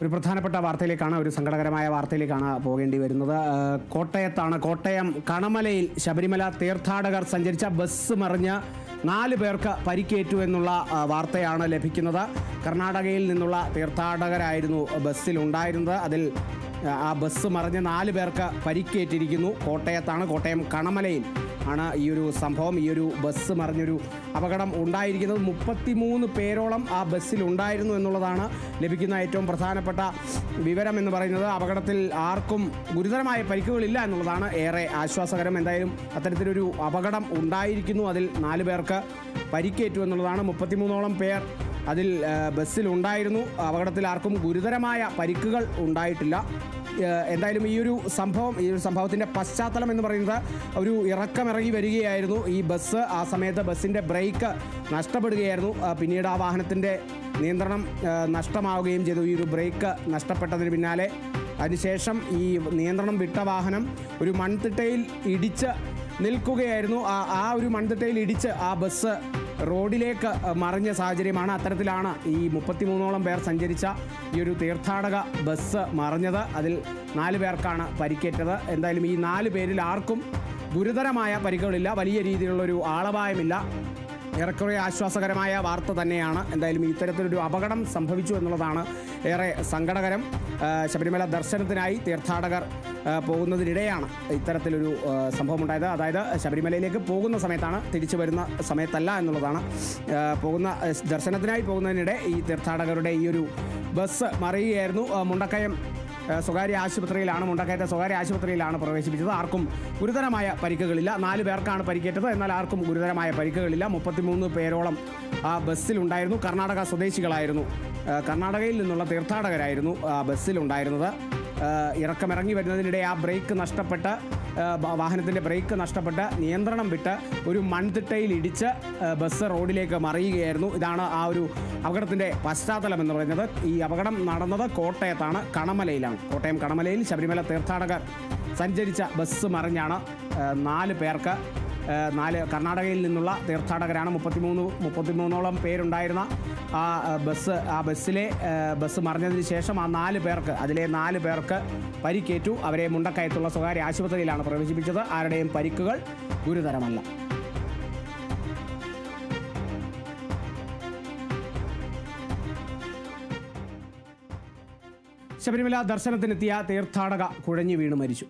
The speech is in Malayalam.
ഒരു പ്രധാനപ്പെട്ട വാർത്തയിലേക്കാണ്, ഒരു സങ്കടകരമായ വാർത്തയിലേക്കാണ് പോകേണ്ടി വരുന്നത്. കോട്ടയത്താണ്. കോട്ടയം കണമലയിൽ ശബരിമല തീർത്ഥാടകർ സഞ്ചരിച്ച ബസ് മറിഞ്ഞ് 4 പേർക്ക് പരിക്കേറ്റു എന്നുള്ള വാർത്തയാണ് ലഭിക്കുന്നത്. കർണാടകയിൽ നിന്നുള്ള തീർത്ഥാടകരായിരുന്നു ബസ്സിലുണ്ടായിരുന്നത്. അതിൽ ആ ബസ് മറിഞ്ഞ് 4 പേർക്ക് പരിക്കേറ്റിരിക്കുന്നു. കോട്ടയത്താണ്, കോട്ടയം കണമലയിൽ ആണ് ഈ ഒരു സംഭവം. ഈ ഒരു ബസ് മറിഞ്ഞൊരു അപകടം ഉണ്ടായിരിക്കുന്നത്. 33 പേരോളം ആ ബസ്സിലുണ്ടായിരുന്നു എന്നുള്ളതാണ് ലഭിക്കുന്ന ഏറ്റവും പ്രധാനപ്പെട്ട വിവരം എന്ന് പറയുന്നത്. അപകടത്തിൽ ആർക്കും ഗുരുതരമായ പരിക്കുകളില്ല എന്നുള്ളതാണ് ഏറെ ആശ്വാസകരം. എന്തായാലും അത്തരത്തിലൊരു അപകടം ഉണ്ടായിരിക്കുന്നു. അതിൽ 4 പേർക്ക് പരിക്കേറ്റു എന്നുള്ളതാണ്. 33ഓളം പേർ അതിൽ ബസ്സിലുണ്ടായിരുന്നു. അപകടത്തിൽ ആർക്കും ഗുരുതരമായ പരിക്കുകൾ ഉണ്ടായിട്ടില്ല. എന്തായാലും ഈ ഒരു സംഭവത്തിൻ്റെ പശ്ചാത്തലം എന്ന് പറയുന്നത് ഒരു ഇറക്കമിറങ്ങി വരികയായിരുന്നു ഈ ബസ്. ആ സമയത്ത് ബസ്സിൻ്റെ ബ്രേക്ക് നഷ്ടപ്പെടുകയായിരുന്നു. പിന്നീട് ആ വാഹനത്തിൻ്റെ നിയന്ത്രണം നഷ്ടമാവുകയും ചെയ്തു. ഈ ഒരു ബ്രേക്ക് നഷ്ടപ്പെട്ടതിന് പിന്നാലെ അതിനുശേഷം ഈ നിയന്ത്രണം വിട്ട വാഹനം ഒരു മൺതിട്ടയിൽ ഇടിച്ച് നിൽക്കുകയായിരുന്നു. ആ ഒരു മൺതിട്ടയിൽ ഇടിച്ച് ആ ബസ് റോഡിലേക്ക് മറിഞ്ഞ സാഹചര്യമാണ്. അത്തരത്തിലാണ് ഈ 33ഓളം പേർ സഞ്ചരിച്ച ഈ ഒരു തീർത്ഥാടക ബസ് മറിഞ്ഞത്. അതിൽ 4 പേർക്കാണ് പരിക്കേറ്റത്. എന്തായാലും ഈ 4 പേരിൽ ആർക്കും ഗുരുതരമായ പരിക്കുകളില്ല. വലിയ രീതിയിലുള്ളൊരു ആളപായമില്ല. ഏറെക്കുറെ ആശ്വാസകരമായ വാർത്ത തന്നെയാണ്. എന്തായാലും ഇത്തരത്തിലൊരു അപകടം സംഭവിച്ചു എന്നുള്ളതാണ് ഏറെ സങ്കടകരം. ശബരിമല ദർശനത്തിനായി തീർത്ഥാടകർ പോകുന്നതിനിടെയാണ് ഇത്തരത്തിലൊരു സംഭവമുണ്ടായത്. അതായത് ശബരിമലയിലേക്ക് പോകുന്ന സമയത്താണ്, തിരിച്ചു വരുന്ന സമയത്തല്ല എന്നുള്ളതാണ്. ദർശനത്തിനായി പോകുന്നതിനിടെ ഈ തീർത്ഥാടകരുടെ ഈ ഒരു ബസ് മറിയുകയായിരുന്നു. മുണ്ടക്കയത്തെ സ്വകാര്യ ആശുപത്രിയിലാണ് പ്രവേശിപ്പിച്ചത്. ആർക്കും ഗുരുതരമായ പരിക്കുകളില്ല. 4 പേർക്കാണ് പരിക്കേറ്റത്. എന്നാൽ ആർക്കും ഗുരുതരമായ പരിക്കുകളില്ല. 33 പേരോളം ആ ബസ്സിലുണ്ടായിരുന്നു. കർണാടക സ്വദേശികളായിരുന്നു. കർണാടകയിൽ നിന്നുള്ള തീർത്ഥാടകരായിരുന്നു ആ ബസ്സിലുണ്ടായിരുന്നത്. ഇറക്കമിറങ്ങി വരുന്നതിനിടെ ആ വാഹനത്തിൻ്റെ ബ്രേക്ക് നഷ്ടപ്പെട്ട് നിയന്ത്രണം വിട്ട് ഒരു മൺതിട്ടയിൽ ഇടിച്ച് ബസ് റോഡിലേക്ക് മറിയുകയായിരുന്നു. ഇതാണ് ആ ഒരു അപകടത്തിൻ്റെ പശ്ചാത്തലം എന്ന് പറയുന്നത്. ഈ അപകടം നടന്നത് കോട്ടയത്താണ്, കണമലയിലാണ്. കോട്ടയം കണമലയിൽ ശബരിമല തീർത്ഥാടകർ സഞ്ചരിച്ച ബസ് മറിഞ്ഞാണ് 4 പേർക്ക്, 4 കർണാടകയിൽ നിന്നുള്ള തീർത്ഥാടകരാണ്. 33ഓളം പേരുണ്ടായിരുന്ന ബസ് മറിഞ്ഞതിന് ശേഷം അതിലെ 4 പേർക്ക് പരിക്കേറ്റു. അവരെ മുണ്ടക്കയത്തുള്ള സ്വകാര്യ ആശുപത്രിയിലാണ് പ്രവേശിപ്പിച്ചത്. ആരുടെയും പരിക്കുകൾ ഗുരുതരമല്ല. ശബരിമല ദർശനത്തിനെത്തിയ തീർത്ഥാടക കുഴഞ്ഞു വീണ് മരിച്ചു.